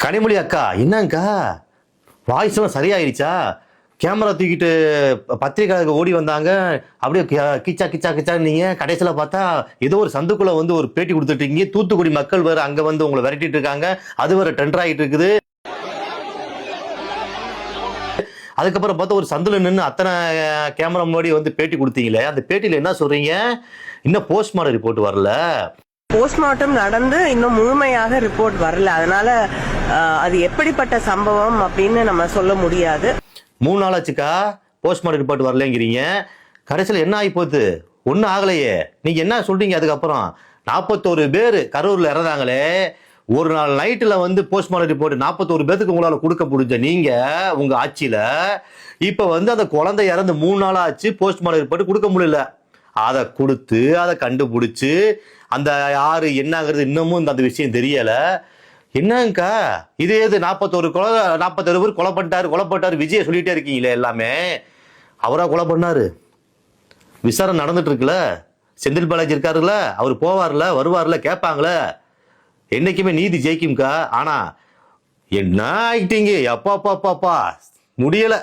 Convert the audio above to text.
கனிமொழி அக்கா என்னங்கக்கா வாய்ஸ் எல்லாம் சரியாயிருச்சா? கேமரா தூக்கிட்டு பத்திரிக்கை ஓடி வந்தாங்க. அப்படியே கிச்சா கிச்சா கிச்சா நீங்க கடைசியில பார்த்தா ஏதோ ஒரு சந்துக்குள்ள வந்து ஒரு பேட்டி கொடுத்துட்டீங்க. தூத்துக்குடி மக்கள் வேற அங்க வந்து உங்களை விரட்டிட்டு இருக்காங்க. அது வேற டெண்டர் ஆகிட்டு இருக்குது. அதுக்கப்புறம் பார்த்தா ஒரு சந்துல நின்று அத்தனை கேமரா முன்னாடி வந்து பேட்டி கொடுத்தீங்களே, அந்த பேட்டியில என்ன சொல்றீங்க? இன்னும் போஸ்ட்மார்டம் ரிப்போர்ட் வரல. போஸ்ட்மார்ட்டம் நடந்து இன்னும் முழுமையாக ரிப்போர்ட் வரல. அதனால அது எப்படிப்பட்ட சம்பவம் அப்படின்னு நம்ம சொல்ல முடியாது. 3 நாள் ஆச்சுக்கா போஸ்ட்மார்டம் ரிப்போர்ட் வரலங்கிறீங்க. கடைசியில் என்ன ஆகி போகுது? ஒன்றும் ஆகலையே. நீங்க என்ன சொல்றீங்க? அதுக்கப்புறம் 41 பேர் கரூர்ல இறந்தாங்களே, ஒரு நாள் நைட்டுல வந்து போஸ்ட்மார்டம் ரிப்போர்ட் 41 பேருக்கு உங்களால கொடுக்க முடிஞ்ச நீங்க உங்க ஆட்சியில இப்ப வந்து அந்த குழந்தை இறந்து 3 நாள் ஆச்சு, போஸ்ட்மார்டம் ரிப்போர்ட் கொடுக்க முடியல. அதை கொடுத்து அதை கண்டுபிடிச்சு அந்த யாரு என்னங்கிறது இன்னமும் அந்த விஷயம் தெரியல. என்னங்கக்கா இது எது 41 பேர் கொலை பண்ணிட்டாரு விஜய் சொல்லிட்டே இருக்கீங்களே எல்லாமே. அவரா கொலை பண்ணாரு? விசாரணை நடந்துட்டு இருக்குல்ல. செந்தில் பாலாஜி இருக்காருல்ல, அவர் போவார்ல வருவார்ல, கேட்பாங்களே. என்னைக்குமே நீதி ஜெயிக்கும்க்கா. ஆனா என்ன ஆகிட்டீங்க? அப்பா முடியல.